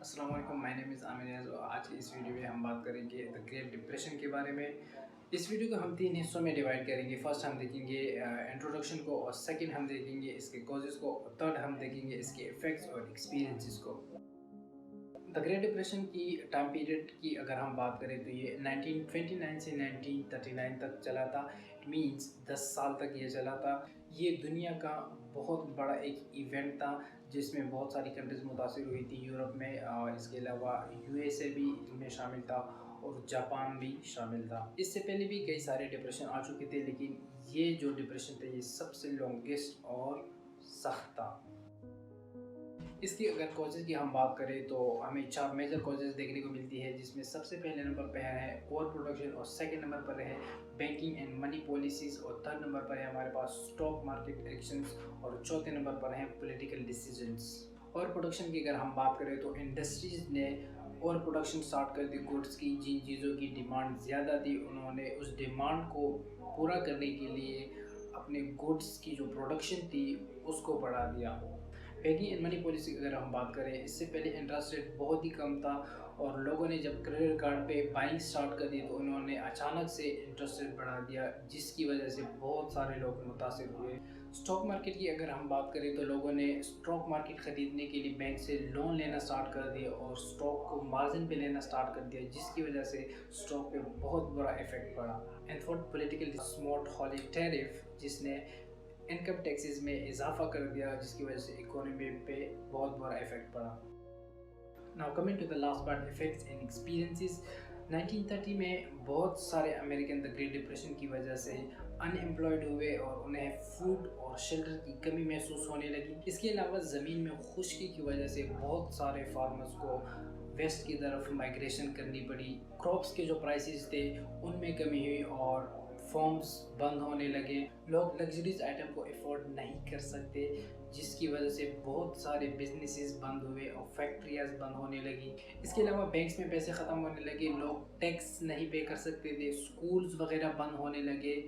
السلام علیکم، مائی نیم از عامر اور آج کی اس ویڈیو میں ہم بات کریں گے دا گریٹ ڈپریشن کے بارے میں۔ اس ویڈیو کو ہم 3 حصوں میں ڈیوائڈ کریں گے۔ فرسٹ ہم دیکھیں گے انٹروڈکشن کو، اور سیکنڈ ہم دیکھیں گے اس کے کازز کو، اور تھرڈ ہم دیکھیں گے اس کے ایفیکٹس اور ایکسپیرینسز کو۔ دا گریٹ ڈپریشن کی ٹائم پیریڈ کی اگر ہم بات کریں تو یہ 1929 سے 1939 تک چلا تھا۔ اٹ مینس 10 سال تک یہ چلا تھا۔ یہ دنیا کا بہت بڑا ایک ایونٹ تھا جس میں بہت ساری کنٹریز متاثر ہوئی تھی یورپ میں، اس کے علاوہ یو ایس اے بھی ان میں شامل تھا اور جاپان بھی شامل تھا۔ اس سے پہلے بھی کئی سارے ڈپریشن آ چکے تھے، لیکن یہ جو ڈپریشن تھا یہ سب سے لانگسٹ اور سخت تھا۔ اس کی اگر کازز کی ہم بات کریں تو ہمیں 4 میجر کازز دیکھنے کو ملتی ہے، جس میں سب سے پہلے نمبر پہ ہے اوور پروڈکشن، اور سیکنڈ نمبر پر ہے بینکنگ اینڈ منی پالیسیز، اور تھرڈ نمبر پر ہے ہمارے پاس اسٹاک مارکیٹ ایکشنز، اور چوتھے نمبر پر ہیں پولیٹیکل ڈیسیجنز۔ اوور پروڈکشن کی اگر ہم بات کریں تو انڈسٹریز نے اوور پروڈکشن سٹارٹ کر دی گڈس کی۔ جن چیزوں کی ڈیمانڈ زیادہ تھی انہوں نے اس ڈیمانڈ کو پورا کرنے کے لیے اپنے گڈس کی جو پروڈکشن تھی اس کو بڑھا دیا۔ بینکنگ اینڈ منی پالیسی کی اگر ہم بات کریں، اس سے پہلے انٹرسٹ ریٹ بہت ہی کم تھا، اور لوگوں نے جب کریڈٹ کارڈ پہ بائنگ سٹارٹ کر دی تو انہوں نے اچانک سے انٹرسٹ ریٹ بڑھا دیا، جس کی وجہ سے بہت سارے لوگ متاثر ہوئے۔ اسٹاک مارکیٹ کی اگر ہم بات کریں تو لوگوں نے اسٹاک مارکیٹ خریدنے کے لیے بینک سے لون لینا سٹارٹ کر دیا اور اسٹاک کو مارجن پہ لینا سٹارٹ کر دیا، جس کی وجہ سے اسٹاک پہ بہت برا ایفیکٹ پڑا۔ اینڈ فورتھ پولیٹیکل اسمارٹ ہالی ٹیرف، جس نے انکم ٹیکسز میں اضافہ کر دیا، جس کی وجہ سے اکانومی پہ بہت برا ایفیکٹ پڑا۔ Now coming to the last part, effects and experiences. 1930 میں بہت سارے امریکن دا گریٹ ڈپریشن کی وجہ سے ان امپلائڈ ہوئے اور انہیں فوڈ اور شیلٹر کی کمی محسوس ہونے لگی۔ اس کے علاوہ زمین میں خشکی کی وجہ سے بہت سارے فارمرز کو ویسٹ کی طرف مائگریشن کرنی پڑی۔ کراپس کے جو پرائسز تھے ان میں کمی ہوئی اور فارمز بند ہونے لگے۔ لوگ لگژریز آئٹم کو افورڈ نہیں کر سکتے، جس کی وجہ سے بہت سارے بزنسز بند ہوئے اور فیکٹریاں بند ہونے لگی۔ اس کے علاوہ بینکس میں پیسے ختم ہونے لگے، لوگ ٹیکس نہیں پے کر سکتے تھے، سکولز وغیرہ بند ہونے لگے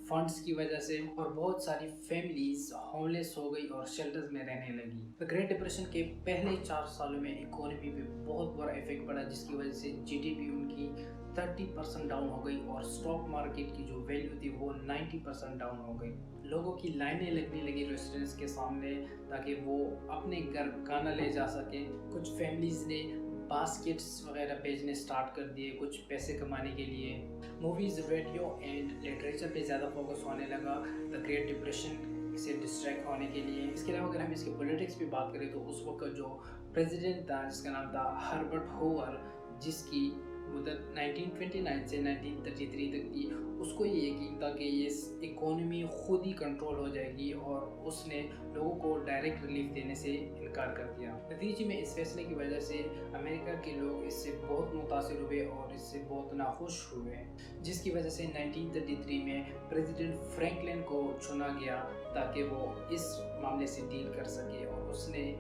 فنڈز کی وجہ سے، اور بہت ساری فیملیز ہوم لیس ہو گئی اور شیلٹرز میں رہنے لگی۔ گریٹ ڈپریشن کے پہلے 4 سالوں میں اکانومی پہ بہت بڑا ایفیکٹ پڑا، جس کی وجہ سے جی ڈی پی ان کی 30% ڈاؤن ہو گئی، اور اسٹاک مارکیٹ کی جو ویلیو تھی وہ 90% ڈاؤن ہو گئی۔ لوگوں کی لائنیں لگنے لگی ریسٹورنٹس کے سامنے تاکہ وہ اپنے گھر کھانا لے جا سکیں۔ کچھ فیملیز نے باسکٹس وغیرہ بیچنے سٹارٹ کر دیے کچھ پیسے کمانے کے لیے۔ موویز، ریڈیو اینڈ لٹریچر پہ زیادہ فوکس ہونے لگا دا گریٹ ڈپریشن سے ڈسٹریکٹ ہونے کے لیے۔ اس کے علاوہ اگر ہم اس کے پولیٹکس پہ بات کریں تو اس وقت جو پریزیڈنٹ تھا جس کا نام تھا ہربرٹ ہوور، جس کی مدت 1929 سے 1933 تک تھی، اس کو یہ یقین تھا کہ یہ اکانومی خود ہی کنٹرول ہو جائے گی، اور اس نے لوگوں کو ڈائریکٹ ریلیف دینے سے انکار کر دیا۔ نتیجے میں اس فیصلے کی وجہ سے امریکہ کے لوگ اس سے بہت متاثر ہوئے اور اس سے بہت ناخوش ہوئے، جس کی وجہ سے 1933 میں پریزیڈنٹ فرینکلن کو چنا گیا تاکہ وہ اس معاملے سے ڈیل کر سکے، اور اس نے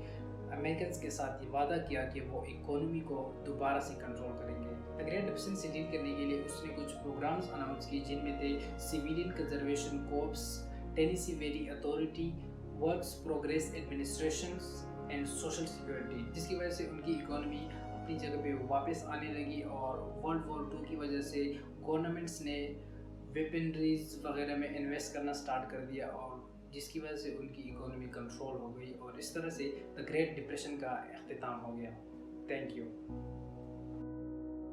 امریکنز کے ساتھ یہ وعدہ کیا کہ وہ اکانومی کو دوبارہ سے کنٹرول کریں گے۔ گریٹ ڈپریشن سے ڈیل کرنے کے لیے اس نے کچھ پروگرامز اناؤنس کیے، جن میں تھے civilian conservation corps, Tennessee valley authority, works progress administration and social security, جس کی وجہ سے ان کی اکانومی اپنی جگہ پہ واپس آنے لگی، اور ورلڈ وار 2 کی وجہ سے گورنمنٹس نے ویپنریز وغیرہ میں انویسٹ کرنا سٹارٹ کر دیا، اور جس کی وجہ سے ان کی اکانومی کنٹرول ہو گئی، اور اس طرح سے دا گریٹ ڈپریشن کا اختتام ہو گیا۔ Thank you.